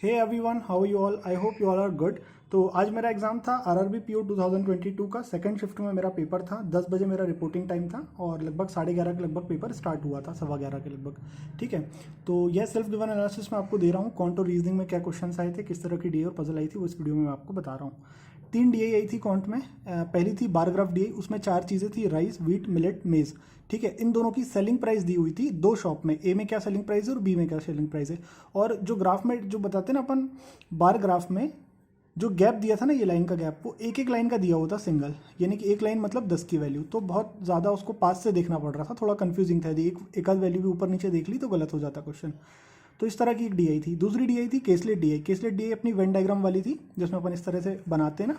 Hey everyone, how you all? I hope you all are good. तो आज मेरा exam था आरआरबी पीओ 2022 का। सेकंड शिफ्ट में मेरा पेपर था। 10 बजे मेरा रिपोर्टिंग टाइम था और लगभग 11:30 के लगभग पेपर स्टार्ट हुआ था, 11:15 के लगभग। ठीक है, तो यह सेल्फ गिवन एनालिसिस मैं आपको दे रहा हूँ। क्वांट और रीजनिंग में क्या क्वेश्चन आए थे, किस तरह की डीए और पजल आई थी, वो इस वीडियो में मैं आपको बता रहा हूँ। 3 डीए आई थी क्वांट में। पहली थी बार ग्राफ डीए, उसमें 4 चीज़ें थी, राइस, व्हीट, मिलेट, मेज। ठीक है, इन दोनों की सेलिंग प्राइस दी हुई थी 2 शॉप में, ए में क्या सेलिंग प्राइस है और बी में क्या सेलिंग प्राइस है। और जो ग्राफ में जो बताते हैं ना अपन, बार ग्राफ में जो गैप दिया था ना, ये लाइन का गैप, वो एक एक लाइन का दिया हुआ था सिंगल, यानी कि एक लाइन मतलब 10 की वैल्यू। तो बहुत ज़्यादा उसको पास से देखना पड़ रहा था, थोड़ा कंफ्यूजिंग था। एक आध वैल्यू भी ऊपर नीचे देख ली तो गलत हो जाता क्वेश्चन। तो इस तरह की एक डीआई थी। दूसरी डीआई थी केसलेट डीआई। केसलेट डीआई अपनी वेन डायग्राम वाली थी, जिसमें अपन इस तरह से बनाते हैं ना,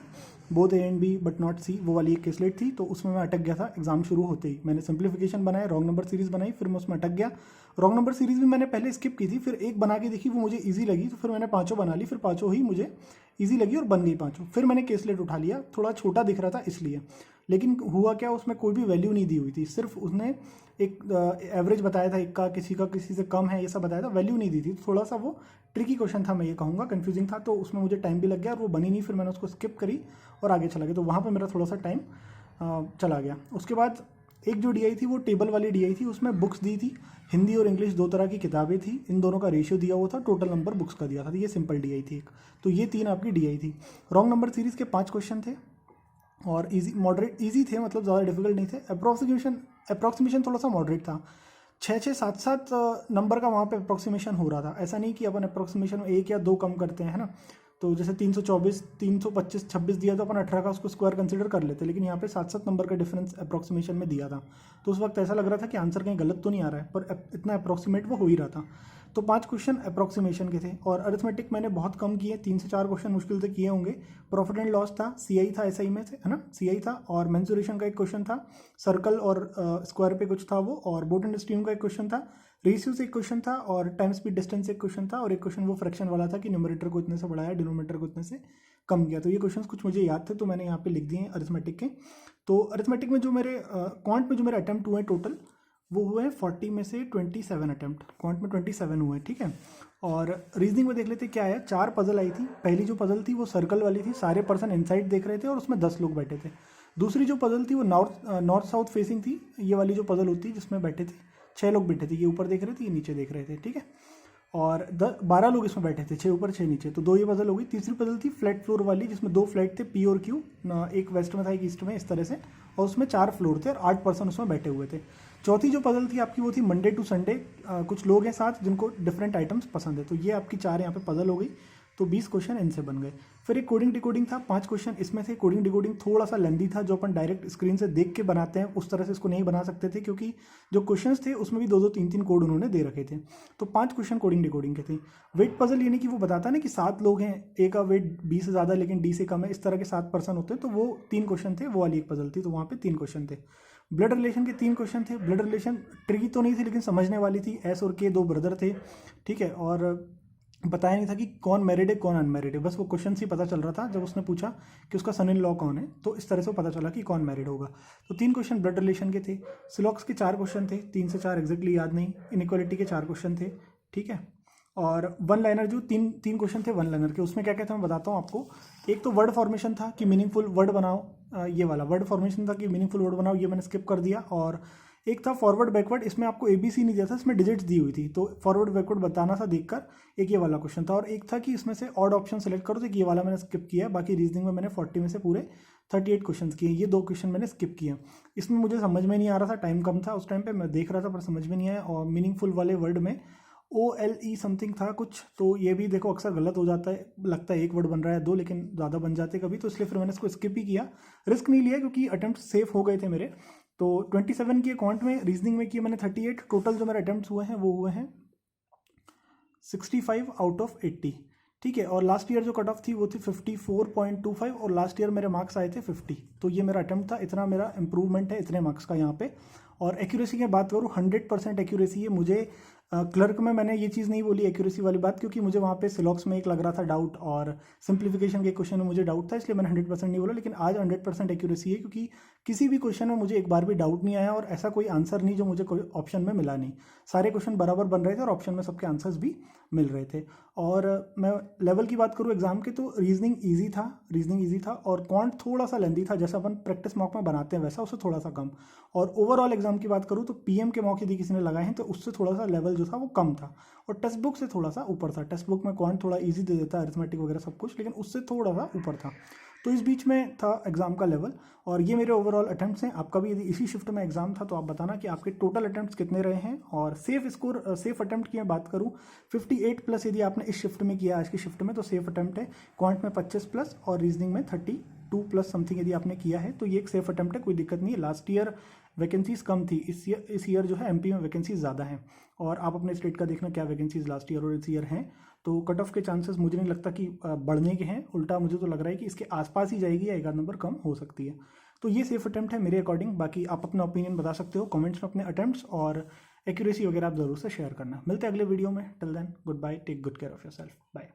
both A and B but not C, वो वाली एक केसलेट थी। तो उसमें मैं अटक गया था एग्जाम शुरू होते ही। मैंने सिंप्लीफिकेशन बनाया, रॉन्ग नंबर सीरीज बनाई, फिर मैं उसमें अटक गया। रॉन्ग नंबर सीरीज भी मैंने पहले स्किप की थी, फिर एक बना के देखी, वो मुझे ईजी लगी, तो फिर मैंने पाँचों बना ली। फिर पाँचों ही मुझे ईजी लगी और बन गई पाँचों। फिर मैंने केसलेट उठा लिया, थोड़ा छोटा दिख रहा था इसलिए। लेकिन हुआ क्या, उसमें कोई भी वैल्यू नहीं दी हुई थी, सिर्फ उसने एक एवरेज बताया था, एक का किसी से कम है, ये सब बताया था, वैल्यू नहीं दी थी। थोड़ा सा वो ट्रिकी क्वेश्चन था, मैं ये कहूँगा, कंफ्यूजिंग था। तो उसमें मुझे टाइम भी लग गया और वो बनी नहीं, फिर मैंने उसको स्किप करी और आगे चला गया। तो वहाँ पर मेरा थोड़ा सा टाइम चला गया। उसके बाद एक जो डीआई थी वो टेबल वाली डीआई थी। उसमें बुक्स दी थी, हिंदी और इंग्लिश 2 तरह की किताबें थी, इन दोनों का रेशियो दिया हुआ था, टोटल नंबर बुक्स का दिया था। तो ये सिंपल डीआई थी एक। तो ये 3 आपकी डीआई थी। रॉन्ग नंबर सीरीज़ के 5 क्वेश्चन थे और इजी मॉडरेट इजी थे, मतलब ज़्यादा डिफिकल्ट नहीं थे। अप्रोक्सीमेशन थोड़ा सा मॉडरेट था। 6-6 7-7 नंबर का वहाँ पे अप्रोक्सीमेशन हो रहा था। ऐसा नहीं कि अपन अप्रोक्सीमेशन 1 या 2 कम करते हैं, है ना। तो जैसे 324, 325, 26 दिया तो अपन 18 का उसको स्क्वायर कंसिडर कर लेते, लेकिन यहाँ पे 7-7 नंबर का डिफरेंस अप्रोक्सीमेशन में दिया था। तो उस वक्त ऐसा लग रहा था कि आंसर कहीं गलत तो नहीं आ रहा है, पर इतना अप्रोक्सीमेट वो हो ही रहा था। तो 5 क्वेश्चन अप्रोक्सीमेशन के थे। और अरिथमेटिक मैंने बहुत कम किए, 3 से 4 क्वेश्चन मुश्किल से किए होंगे। प्रॉफिट एंड लॉस था, सीआई था, एसआई में से, है ना, सीआई था। और मेंसुरेशन का एक क्वेश्चन था, सर्कल और स्क्वायर पे कुछ था वो। और बोट एंड स्ट्रीम का एक क्वेश्चन था, रेशियो से एक क्वेश्चन था, और टाइम स्पीड डिस्टेंस एक क्वेश्चन था। और एक क्वेश्चन वो फ्रैक्शन वाला था कि न्यूमरेटर को इतने से बढ़ाया, डिनोमिनेटर को इतने से कम किया। तो ये क्वेश्चन कुछ मुझे याद थे, तो मैंने यहाँ पे लिख दिए अरिथमेटिक के। तो अरिथमेटिक में जो मेरे क्वांट में जो मेरे अटैम्प्ट हुए टोटल, वो हुए हैं 40 में से 27 अटैम्प्ट। क्वांट में 27 हुए हैं, ठीक है। और रीजनिंग में देख लेते क्या है। 4 पजल आई थी। पहली जो पजल थी वो सर्कल वाली थी, सारे पर्सन इनसाइड देख रहे थे और उसमें 10 लोग बैठे थे। दूसरी जो पजल थी वो नॉर्थ साउथ फेसिंग थी, ये वाली जो पजल होती है जिसमें बैठे थे 6 लोग बैठे थे, ये ऊपर देख रहे थे, ये नीचे देख रहे थे, ठीक है। और 12 लोग इसमें बैठे थे, 6 ऊपर 6 नीचे। तो 2 ये पजल हो गई। तीसरी पजल थी फ्लैट फ्लोर वाली, जिसमें 2 फ्लैट थे, पी और क्यू, एक वेस्ट में था एक ईस्ट में, इस तरह से। और उसमें 4 फ्लोर थे और 8 पर्सन उसमें बैठे हुए थे। चौथी जो पजल थी आपकी वो थी मंडे टू संडे। कुछ लोग हैं साथ जिनको डिफरेंट आइटम्स पसंद है। तो ये आपकी 4 यहाँ पे पजल हो गई। तो 20 क्वेश्चन इनसे बन गए। फिर एक कोडिंग डिकोडिंग था, 5 क्वेश्चन इसमें से। कोडिंग डिकोडिंग थोड़ा सा लेंदी था, जो अपन डायरेक्ट स्क्रीन से देख के बनाते हैं उस तरह से इसको नहीं बना सकते थे, क्योंकि जो क्वेश्चंस थे उसमें भी 2-2 3-3 कोड उन्होंने दे रखे थे। तो 5 क्वेश्चन कोडिंग डिकोडिंग के थे। वेट पजल यानी कि वो बताता है ना कि 7 लोग हैं, ए का वेट बी से ज़्यादा लेकिन डी से कम है, इस तरह के 7 पर्सन होते हैं। तो वो 3 क्वेश्चन थे, वो वाली एक पजल थी, तो वहाँ पे 3 क्वेश्चन थे। ब्लड रिलेशन के 3 क्वेश्चन थे। ब्लड रिलेशन ट्रिकी तो नहीं थी लेकिन समझने वाली थी। एस और के 2 ब्रदर थे, ठीक है। और बताया नहीं था कि कौन मैरिड है कौन अनमैरिड है, बस वो क्वेश्चन से पता चल रहा था जब उसने पूछा कि उसका सन इन लॉ कौन है, तो इस तरह से पता चला कि कौन मैरिड होगा। तो 3 क्वेश्चन ब्लड रिलेशन के थे। सिलॉक्स के 4 क्वेश्चन थे, 3 से 4 एग्जैक्टली याद नहीं। इनइक्वालिटी के 4 क्वेश्चन थे, ठीक है। और वन लाइनर जो तीन क्वेश्चन थे वन लाइनर के, उसमें क्या कहते हैं मैं बताता हूँ आपको। एक तो वर्ड फॉर्मेशन था कि मीनिंगफुल वर्ड बनाओ, ये वाला वर्ड फॉर्मेशन था कि मीनिंगफुल वर्ड बनाओ, ये मैंने स्किप कर दिया। और एक था फॉरवर्ड बैकवर्ड, इसमें आपको एबीसी नहीं दिया था, इसमें डिजिट्स दी हुई थी, तो फॉरवर्ड बैकवर्ड बताना था देखकर, एक ये वाला क्वेश्चन था। और एक था कि इसमें से ऑड ऑप्शन सेलेक्ट करो, तो ये वाला मैंने स्किप किया। बाकी रीजनिंग में मैंने 40 में से पूरे 38 क्वेश्चन किए, ये 2 क्वेश्चन मैंने स्किप किए। इसमें मुझे समझ में नहीं आ रहा था, टाइम कम था उस टाइम पे, मैं देख रहा था पर समझ में नहीं आया। और मीनिंगफुल वाले वर्ड में OLE समथिंग था कुछ, तो ये भी देखो अक्सर गलत हो जाता है, लगता है एक वर्ड बन रहा है 2 लेकिन ज़्यादा बन जाते कभी, तो इसलिए फिर मैंने इसको स्किप ही किया। रिस्क नहीं लिया क्योंकि अटेम्प्ट सेफ हो गए थे मेरे। तो 27 की अकाउंट में, रीजनिंग में किए मैंने 38। टोटल जो मेरे अटेम्प्ट हुए हैं वो हुए हैं 65 आउट ऑफ 80, ठीक है। और लास्ट ईयर जो कट ऑफ थी वो थी 54.25, और लास्ट ईयर मेरे मार्क्स आए थे 50। तो ये मेरा अटेम्प्ट था, इतना मेरा इंप्रूवमेंट है इतने मार्क्स का यहाँ पे। और एक्यूरेसी की बात करूँ, 100% एक्यूरेसी है। मुझे क्लर्क में मैंने ये चीज़ नहीं बोली एक्यूरेसी वाली बात, क्योंकि मुझे वहाँ पे सिलॉक्स में एक लग रहा था डाउट, और सिंप्लीफिकेशन के क्वेश्चन में मुझे डाउट था, इसलिए मैंने 100% नहीं बोला। लेकिन आज 100% एक्यूरेसी है, क्योंकि किसी भी क्वेश्चन में मुझे एक बार भी डाउट नहीं आया और ऐसा कोई आंसर नहीं जो मुझे कोई ऑप्शन में मिला नहीं। सारे क्वेश्चन बराबर बन रहे थे और ऑप्शन में सबके आंसर्स भी मिल रहे थे। और मैं लेवल की बात करूँ एग्जाम के, तो रीजनिंग ईजी था और क्वांट थोड़ा सा लेंदी था, जैसा अपन प्रैक्टिस मॉक में बनाते हैं वैसा, उससे थोड़ा सा कम। और ओवरऑल एग्जाम की बात करूँ तो पीएम के मॉक यदि किसी ने लगाए हैं तो उससे थोड़ा सा लेवल जो था वो कम था और टेक्स्ट बुक से थोड़ा सा ऊपर था। टेक्स्ट बुक में क्वांट थोड़ा ईजी दे देता है, अरिथमेटिक वगैरह सब कुछ, लेकिन उससे थोड़ा सा ऊपर था। तो इस बीच में था एग्जाम का लेवल। और ये मेरे ओवरऑल अटेम्प्ट्स हैं। आपका भी यदि इसी शिफ्ट में एग्जाम था तो आप बताना कि आपके टोटल अटेम्प्ट्स कितने रहे हैं। और सेफ अटेम्प्ट की मैं बात करूँ 58 प्लस यदि आपने इस शिफ्ट में किया, आज की शिफ्ट में, तो सेफ अटेम्प्ट है। क्वांट में 25 प्लस और रीजनिंग में 32 प्लस समथिंग यदि आपने किया है तो ये एक सेफ अटेम्प्ट है, कोई दिक्कत नहीं है। लास्ट ईयर वैकेंसीज कम थी, इस ईयर जो है एमपी में वैकेंसीज ज़्यादा हैं। और आप अपने स्टेट का देखना क्या वैकेंसीज लास्ट ईयर और इस ईयर हैं। तो कट ऑफ के चांसेस मुझे नहीं लगता कि बढ़ने के हैं, उल्टा मुझे तो लग रहा है कि इसके आसपास ही जाएगी या एक आध नंबर कम हो सकती है। तो ये सेफ अटेम्प्ट है मेरे अकॉर्डिंग। बाकी आप अपना ओपिनियन बता सकते हो कमेंट्स में अपने अटेम्प्ट्स, और एक्यूरेसी वगैरह आप जरूर से शेयर करना। मिलते हैं अगले वीडियो में। Till then good bye, take good care of yourself, bye.